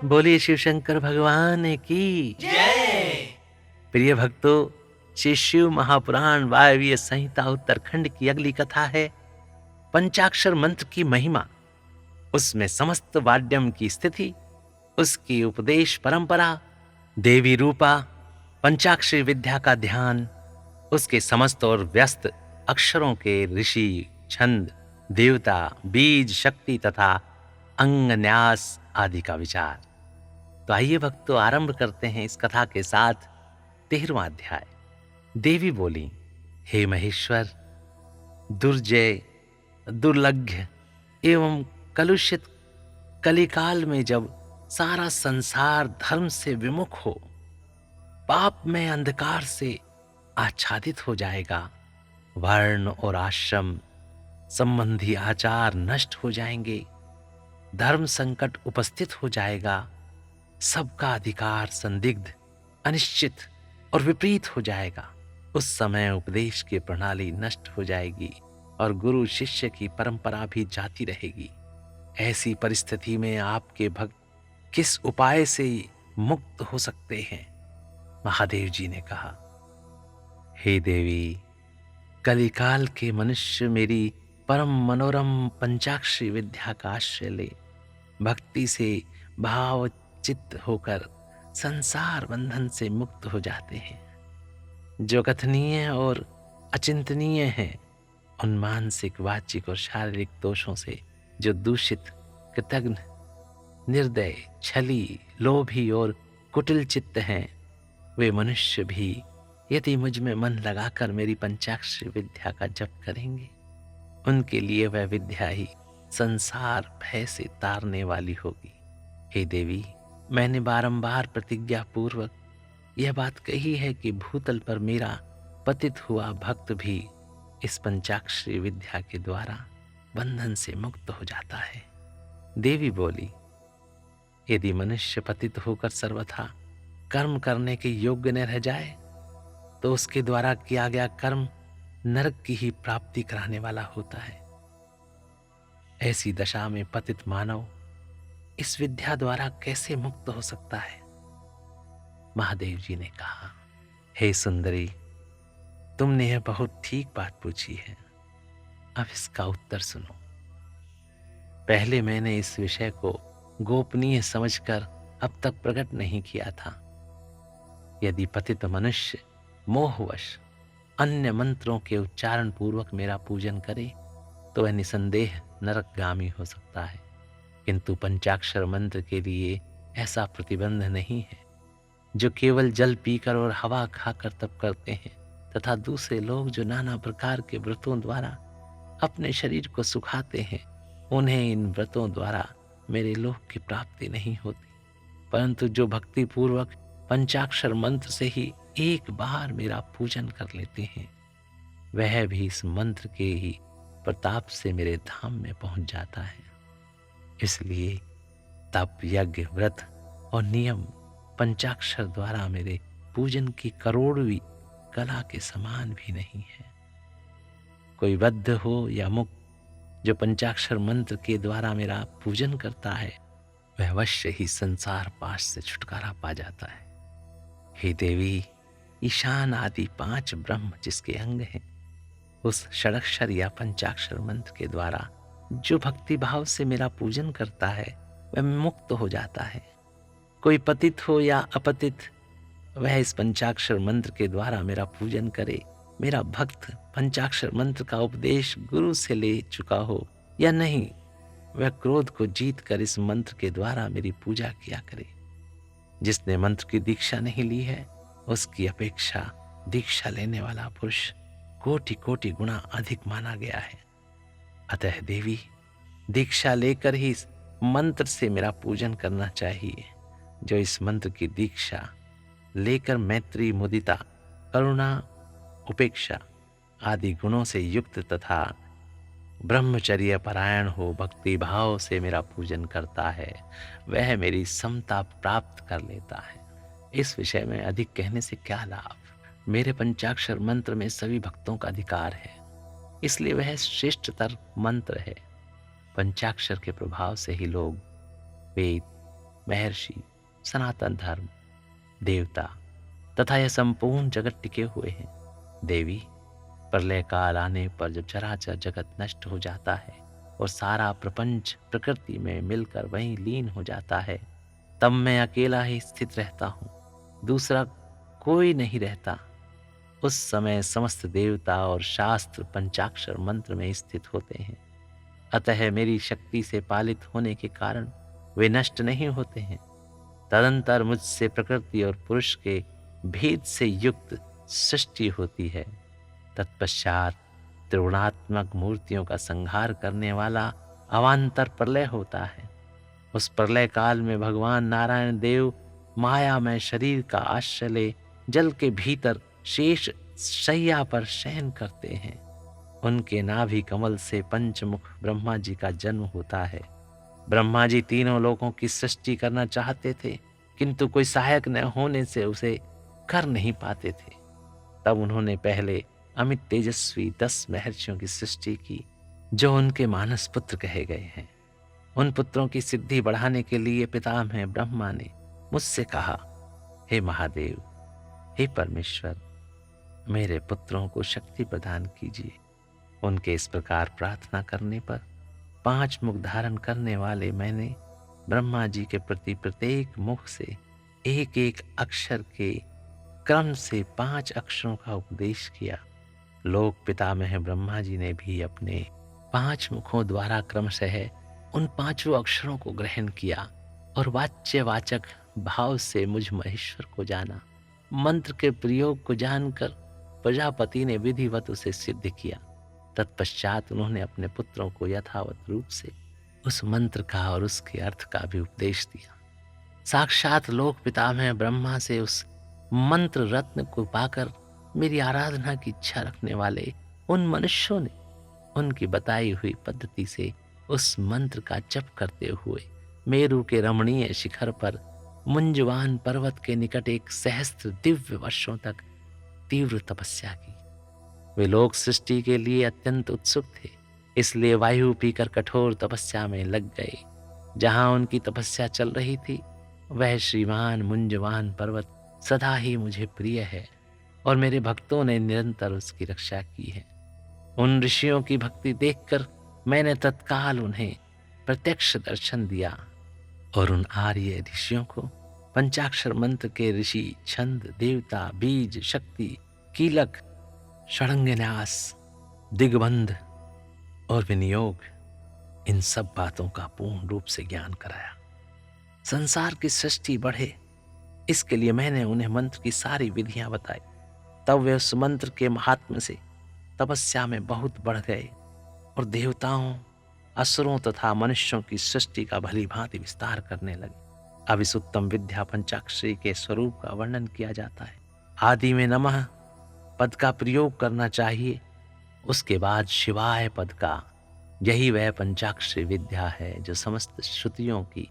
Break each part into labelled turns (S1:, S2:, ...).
S1: बोलिए शिव शंकर भगवान की
S2: जय।
S1: प्रिय भक्तों, श्री शिव महापुराण वायव्य संहिता उत्तरखंड की अगली कथा है पंचाक्षर मंत्र की महिमा, उसमें समस्त वाद्यम की स्थिति, उसकी उपदेश परंपरा, देवी रूपा, पंचाक्षरी विद्या का ध्यान, उसके समस्त और व्यस्त अक्षरों के ऋषि, छंद, देवता, बीज, शक्ति तथा अंगन्यास आदि का विचार। तो आइए भक्तों, आरंभ करते हैं इस कथा के साथ 13वां अध्याय। देवी बोली, हे महेश्वर, दुर्जय, दुर्लभ्य एवं कलुषित कलिकाल में जब सारा संसार धर्म से विमुख हो, पाप में अंधकार से आच्छादित हो जाएगा, वर्ण और आश्रम संबंधी आचार नष्ट हो जाएंगे, धर्म संकट उपस्थित हो जाएगा, सबका अधिकार संदिग्ध, अनिश्चित और विपरीत हो जाएगा। उस समय उपदेश की प्रणाली नष्ट हो जाएगी और गुरु शिष्य की परंपरा भी जाती रहेगी। ऐसी परिस्थिति में आपके भक्त किस उपाय से मुक्त हो सकते हैं? महादेव जी ने कहा, हे देवी, कलिकाल के मनुष्य मेरी परम मनोरम पंचाक्षरी विद्या का आश्रय ले भक्ति से भाव चित्त होकर संसार बंधन से मुक्त हो जाते हैं। जो कथनीय और अचिंतनीय है, उन मानसिक, वाचिक और शारीरिक दोषों से जो दूषित, कृतघ्न, निर्दय, छली, लोभी और कुटिल चित्त हैं, वे मनुष्य भी यदि मुझ में मन लगाकर मेरी पंचाक्षरी विद्या का जप करेंगे, उनके लिए वह विद्या ही संसार भय से तारने वाली होगी। हे देवी, मैंने बारंबार प्रतिज्ञा पूर्वक यह बात कही है कि भूतल पर मेरा पतित हुआ भक्त भी इस पंचाक्षरी विद्या के द्वारा बंधन से मुक्त हो जाता है। देवी बोली, यदि मनुष्य पतित होकर सर्वथा कर्म करने के योग्य न रह जाए, तो उसके द्वारा किया गया कर्म नरक की ही प्राप्ति कराने वाला होता है। ऐसी दशा में पतित मानव इस विद्या द्वारा कैसे मुक्त हो सकता है? महादेव जी ने कहा, हे सुंदरी, तुमने यह बहुत ठीक बात पूछी है। अब इसका उत्तर सुनो। पहले मैंने इस विषय को गोपनीय समझकर अब तक प्रकट नहीं किया था। यदि पतित मनुष्य मोहवश अन्य मंत्रों के उच्चारण पूर्वक मेरा पूजन करे, तो वह निसंदेह नरकगामी हो सकता है। किंतु पंचाक्षर मंत्र के लिए ऐसा प्रतिबंध नहीं है। जो केवल जल पीकर और हवा खाकर तप करते हैं, तथा दूसरे लोग जो नाना प्रकार के व्रतों द्वारा अपने शरीर को सुखाते हैं, उन्हें इन व्रतों द्वारा मेरे लोक की प्राप्ति नहीं होती। परंतु जो भक्ति पूर्वक पंचाक्षर मंत्र से ही एक बार मेरा पूजन कर लेते हैं, वह भी इस मंत्र के ही प्रताप से मेरे धाम में पहुंच जाता है। इसलिए तप, यज्ञ, व्रत और नियम पंचाक्षर द्वारा मेरे पूजन की करोड़वीं कला के समान भी नहीं है। कोई बद्ध हो या मुक्त, जो पंचाक्षर मंत्र के द्वारा मेरा पूजन करता है, वह अवश्य ही संसार पाश से छुटकारा पा जाता है। हे देवी, ईशान आदि 5 ब्रह्म जिसके अंग हैं, उस षडक्षर या पंचाक्षर मंत्र के द्वारा जो भक्ति भाव से मेरा पूजन करता है, वह मुक्त हो जाता है। कोई पतित हो या अपतित, वह इस पंचाक्षर मंत्र के द्वारा मेरा पूजन करे, मेरा भक्त पंचाक्षर मंत्र का उपदेश गुरु से ले चुका हो या नहीं, वह क्रोध को जीत कर इस मंत्र के द्वारा मेरी पूजा किया करे। जिसने मंत्र की दीक्षा नहीं ली है, उसकी अपेक्षा दीक्षा लेने वाला पुरुष कोटि कोटि गुना अधिक माना गया है। अतः देवी, दीक्षा लेकर ही इस मंत्र से मेरा पूजन करना चाहिए। जो इस मंत्र की दीक्षा लेकर मैत्री, मुदिता, करुणा, उपेक्षा आदि गुणों से युक्त तथा ब्रह्मचर्य परायण हो, भक्ति भाव से मेरा पूजन करता है, वह मेरी समता प्राप्त कर लेता है। इस विषय में अधिक कहने से क्या लाभ? मेरे पंचाक्षर मंत्र में सभी भक्तों का अधिकार है, इसलिए वह श्रेष्ठतर मंत्र है। पंचाक्षर के प्रभाव से ही लोग वेद, महर्षि, सनातन धर्म, देवता तथा यह संपूर्ण जगत टिके हुए हैं। देवी, प्रलय काल आने पर जब चराचर जगत नष्ट हो जाता है और सारा प्रपंच प्रकृति में मिलकर वहीं लीन हो जाता है, तब मैं अकेला ही स्थित रहता हूँ, दूसरा कोई नहीं रहता। उस समय समस्त देवता और शास्त्र पंचाक्षर मंत्र में स्थित होते हैं। अतः मेरी शक्ति से पालित होने के कारण वे नष्ट नहीं होते हैं। तदंतर मुझसे प्रकृति और पुरुष के भेद से युक्त सृष्टि होती है। तत्पश्चात त्रिगुणात्मक मूर्तियों का संहार करने वाला अवान्तर प्रलय होता है। उस प्रलय काल में भगवान नारायण देव माया में शरीर का आश्रय ले जल के भीतर शेष शैया पर शयन करते हैं। उनके नाभि कमल से पंचमुख ब्रह्मा जी का जन्म होता है। ब्रह्मा जी तीनों लोकों की सृष्टि करना चाहते थे, किंतु कोई सहायक न होने से उसे कर नहीं पाते थे। तब उन्होंने पहले अमित तेजस्वी 10 महर्षियों की सृष्टि की, जो उनके मानस पुत्र कहे गए हैं। उन पुत्रों की सिद्धि बढ़ाने के लिए पितामह ब्रह्मा ने मुझसे कहा, हे महादेव, हे परमेश्वर, मेरे पुत्रों को शक्ति प्रदान कीजिए। उनके इस प्रकार प्रार्थना करने पर 5 मुख धारण करने वाले मैंने ब्रह्मा जी के प्रति प्रत्येक मुख से एक एक अक्षर के क्रम से 5 अक्षरों का उपदेश किया। लोक पितामह ब्रह्मा जी ने भी अपने 5 मुखों द्वारा क्रमशः उन 5 अक्षरों को ग्रहण किया और वाच्यवाचक भाव से मुझ महेश्वर को जाना। मंत्र के प्रयोग को जानकर प्रजापति ने विधिवत उसे सिद्ध किया। तत्पश्चात उन्होंने अपने पुत्रों को यथावत रूप से उस मंत्र का और उसके अर्थ का भी उपदेश दिया। साक्षात लोक पितामह ब्रह्मा से उस मंत्र रत्न को पाकर मेरी आराधना की इच्छा रखने वाले उन मनुष्यों ने उनकी बताई हुई पद्धति से उस मंत्र का जप करते हुए मेरू के रमणीय शिखर पर मुंजवान पर्वत के निकट 1 सहस्त्र दिव्य वर्षों तक तीव्र तपस्या की। वे लोक सृष्टि के लिए अत्यंत उत्सुक थे, इसलिए वायु पीकर कठोर तपस्या में लग गए। जहां उनकी तपस्या चल रही थी, वह श्रीमान मुंजवान पर्वत सदा ही मुझे प्रिय है और मेरे भक्तों ने निरंतर उसकी रक्षा की है। उन ऋषियों की भक्ति देखकर मैंने तत्काल उन्हें प्रत्यक्ष दर्शन दिया और उन आर्य ऋषियों को पंचाक्षर मंत्र के ऋषि, छंद, देवता, बीज, शक्ति, कीलक, षडंगन्यास, दिग्बंध और विनियोग, इन सब बातों का पूर्ण रूप से ज्ञान कराया। संसार की सृष्टि बढ़े, इसके लिए मैंने उन्हें मंत्र की सारी विधियां बताई। तब वे उस मंत्र के महात्म्य से तपस्या में बहुत बढ़ गए और देवताओं, असुरों तथा मनुष्यों की सृष्टि का भली भांति विस्तार करने लगे। अब इस उत्तम विद्या पंचाक्षरी के स्वरूप का वर्णन किया जाता है। आदि में नमः पद का प्रयोग करना चाहिए, उसके बाद शिवाय पद का। यही वह पंचाक्षरी विद्या है जो समस्त श्रुतियों की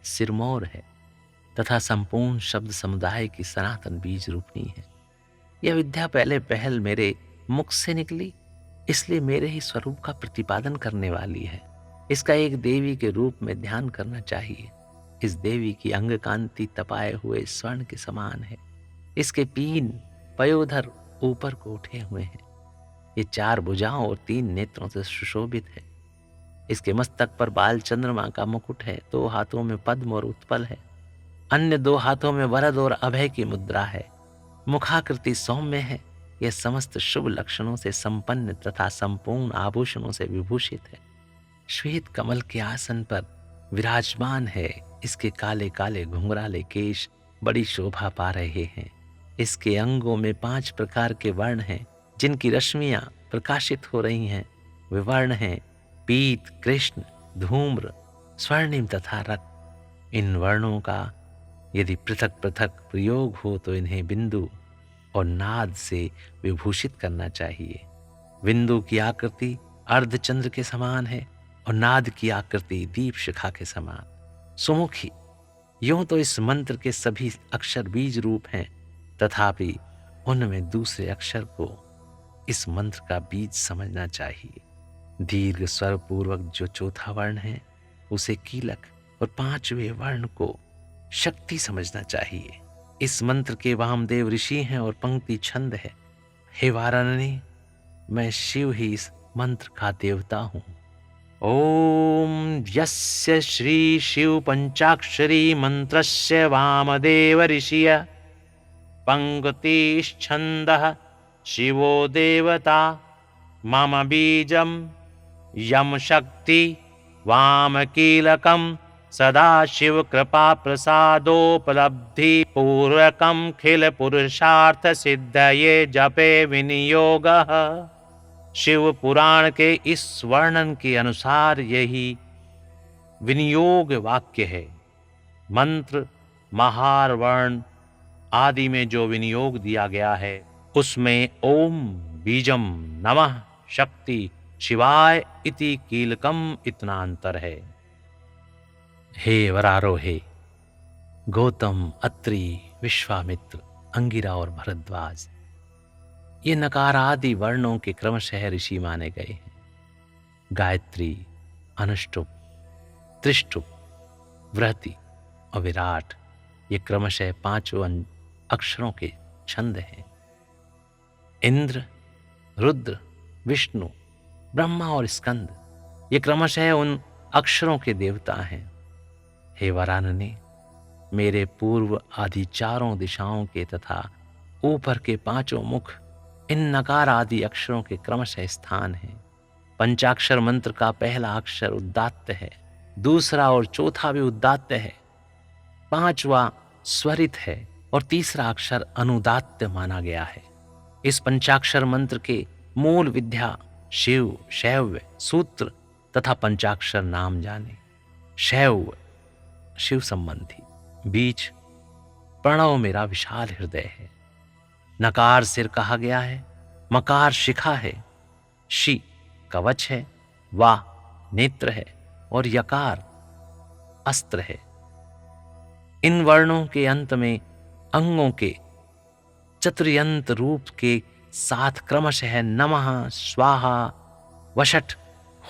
S1: सिरमौर है तथा संपूर्ण शब्द समुदाय की सनातन बीज रूपणी है। यह विद्या पहले पहल मेरे मुख से निकली, इसलिए मेरे ही स्वरूप का प्रतिपादन करने वाली है। इसका एक देवी के रूप में ध्यान करना चाहिए। इस देवी की अंग कांति तपाए हुए स्वर्ण के समान है। इसके पीन पयोधर ऊपर को उठे हुए हैं। ये 4 भुजाओं और 3 नेत्रों से सुशोभित है। इसके मस्तक पर बाल चंद्रमा का मुकुट है। 2 हाथों में पद्म और उत्पल है। अन्य 2 हाथों में वरद और अभय की मुद्रा है। मुखाकृति सौम्य है। यह समस्त शुभ लक्षणों से संपन्न तथा संपूर्ण आभूषणों से विभूषित है। श्वेत कमल के आसन पर विराजमान है। इसके काले काले घुंघराले केश बड़ी शोभा पा रहे हैं। इसके अंगों में 5 प्रकार के वर्ण हैं, जिनकी रश्मियां प्रकाशित हो रही हैं। वे वर्ण हैं पीत, कृष्ण, धूम्र, स्वर्णिम तथा रक्त। इन वर्णों का यदि पृथक पृथक प्रयोग हो तो इन्हें बिंदु और नाद से विभूषित करना चाहिए। बिंदु की आकृति अर्धचंद्र के समान है और नाद की आकृति दीप शिखा के समान सुमुखी। यूं तो इस मंत्र के सभी अक्षर बीज रूप हैं, तथापि उनमें दूसरे अक्षर को इस मंत्र का बीज समझना चाहिए। दीर्घ स्वर पूर्वक जो चौथा वर्ण है उसे कीलक और 5वें वर्ण को शक्ति समझना चाहिए। इस मंत्र के वामदेव ऋषि हैं और पंक्ति छंद है। हे वाराणसी, मैं शिव ही इस मंत्र का देवता हूं। ओम यस्य श्री शिव पंचाक्षरी मंत्रस्य वामदेव ऋषिय पंक्तिश्छंदः शिवो देवता मम बीजम यम शक्ति वामकीलकम सदाशिव कृपा प्रसादोपलब्धि पूर्वकम खिल पुरुषार्थ सिद्धये जपे विनियोगः। शिव पुराण के इस वर्णन के अनुसार यही विनियोग वाक्य है। मंत्र महार वर्ण आदि में जो विनियोग दिया गया है उसमें ओम बीजम नमः शक्ति शिवाय इति कीलकम इतना अंतर है। हे वरारोहे, गौतम, अत्रि, विश्वामित्र, अंगिरा और भरद्वाज, ये नकार आदि वर्णों के क्रमशः ऋषि माने गए हैं। गायत्री, अनुष्टुप, त्रिष्टुप, वृहति और विराट ये क्रमशः पांचों अक्षरों के छंद हैं। इंद्र, रुद्र, विष्णु, ब्रह्मा और स्कंद ये क्रमशः उन अक्षरों के देवता हैं। हे वाराणसी, मेरे पूर्व आदि चारों दिशाओं के तथा ऊपर के पांचों मुख इन नकार आदि अक्षरों के क्रमशः स्थान हैं। पंचाक्षर मंत्र का पहला अक्षर उदात्त है, दूसरा और चौथा भी उदात्त है, पांचवा स्वरित है और तीसरा अक्षर अनुदात्त माना गया है। इस पंचाक्षर मंत्र के मूल विद्या शिव, शैव, सूत्र तथा पंचाक्षर नाम जाने। शैव शिव संबंधी, बीज प्रणव मेरा विशाल हृदय है, नकार सिर कहा गया है, मकार शिखा है, शी कवच है, वा नेत्र है और यकार अस्त्र है। इन वर्णों के अंत में अंगों के चतुर्यंत रूप के साथ क्रमशः नमः, स्वाहा, वषट,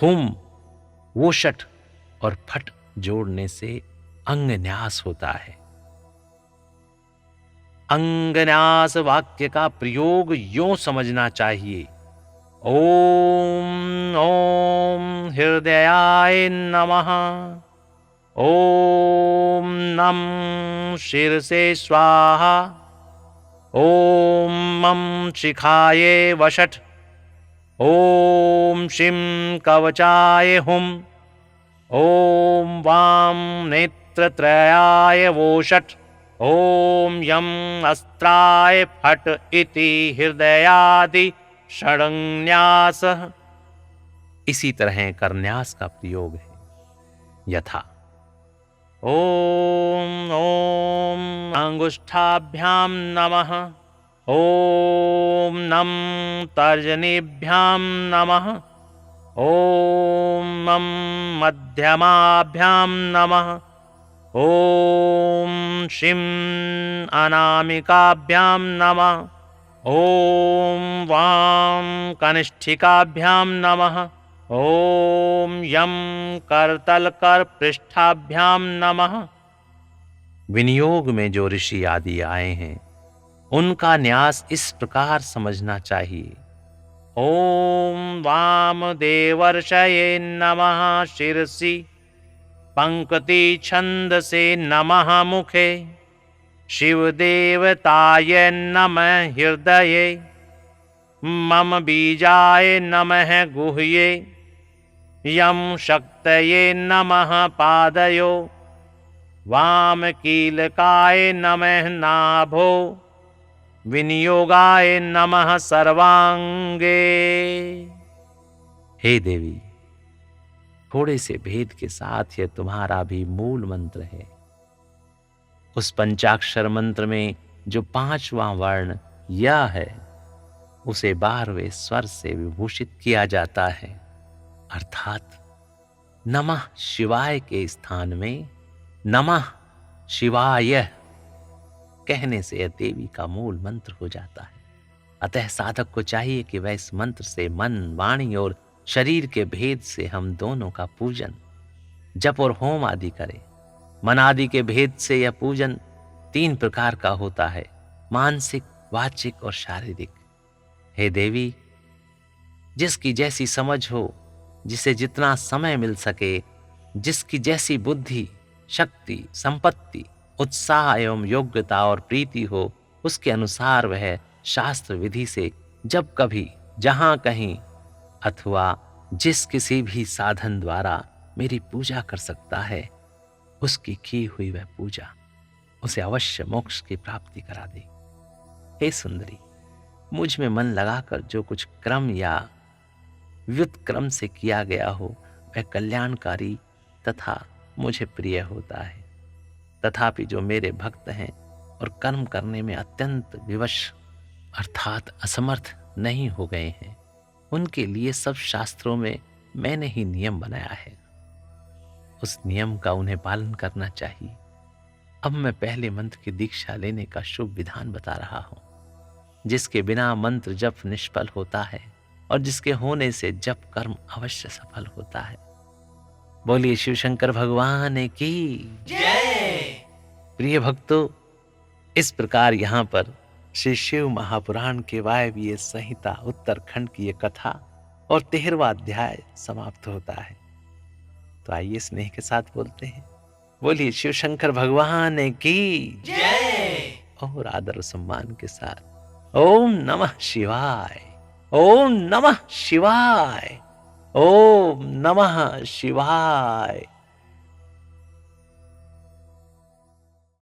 S1: हुम, वोषट और फट जोड़ने से अंगन्यास होता है। अंगन्यास वाक्य का प्रयोग यूं समझना चाहिए। ओम ओम हृदयाय नमः, ओम नम शीर्षे स्वाहा, ओम मम शिखाये वषट, ओम शिम कवचाय हुम, ओम वाम नेत्रत्रयाय वोषट, ओम यम अस्त्राय फट इति हृदयादि षडन्यास। इसी तरह करन्यास का प्रयोग है। यथा ओम ओम अंगुष्ठाभ्याम नमः, ओम नम तर्जनीभ्याम नमः, ओम मम मध्यमाभ्याम नमः, ओम शिम अनामिकाभ्याम नमः, ओम वाम कनिष्ठिकाभ्याम नमः, ओम यम करतलकर पृष्ठाभ्याम नमः। विनियोग में जो ऋषि आदि आए हैं उनका न्यास इस प्रकार समझना चाहिए। ओम वामदेवर्षये नमः शिरसि, पंक्ति छंद से नमः मुखे, शिव देवताय नमः हृदये, मम बीजाय नमः गुह्ये, यम शक्तये नमः पादयो, वाम कीलकाय नमः नाभो, विनियोगाय नमः सर्वांगे। हे देवी, थोड़े से भेद के साथ यह तुम्हारा भी मूल मंत्र है। उस पंचाक्षर मंत्र में जो पांचवा वर्ण या है उसे 12वें स्वर से विभूषित किया जाता है, अर्थात नमः शिवाय के स्थान में नमः शिवाय कहने से यह देवी का मूल मंत्र हो जाता है। अतः साधक को चाहिए कि वह इस मंत्र से मन, वाणी और शरीर के भेद से हम दोनों का पूजन, जप और होम आदि करे। मनादि के भेद से यह पूजन 3 प्रकार का होता है, मानसिक, वाचिक और शारीरिक। हे देवी, जिसकी जैसी समझ हो, जिसे जितना समय मिल सके, जिसकी जैसी बुद्धि, शक्ति, संपत्ति, उत्साह एवं योग्यता और प्रीति हो, उसके अनुसार वह शास्त्र विधि से जब कभी, जहां कहीं अथवा जिस किसी भी साधन द्वारा मेरी पूजा कर सकता है, उसकी की हुई वह पूजा उसे अवश्य मोक्ष की प्राप्ति करा दे। हे सुंदरी, मुझ में मन लगाकर जो कुछ क्रम या व्युत्क्रम से किया गया हो, वह कल्याणकारी तथा मुझे प्रिय होता है। तथापि जो मेरे भक्त हैं और कर्म करने में अत्यंत विवश अर्थात असमर्थ नहीं हो गए हैं, उनके लिए सब शास्त्रों में मैंने ही नियम बनाया है। उस नियम का उन्हें पालन करना चाहिए। अब मैं पहले मंत्र की दीक्षा लेने का शुभ विधान बता रहा हूं, जिसके बिना मंत्र जप निष्फल होता है और जिसके होने से जप कर्म अवश्य सफल होता है। बोलिए शिव शंकर भगवान की जय। प्रिय भक्तों, इस प्रकार यहाँ पर श्री शिव महापुराण के वायवीय संहिता उत्तरखंड की ये कथा और 13वां अध्याय समाप्त होता है। तो आइए स्नेह के साथ बोलते हैं, बोलिए शिव शंकर भगवान की जय। और आदर और सम्मान के साथ ओम नमः शिवाय, ओम नमः शिवाय, ओम नमः शिवाय।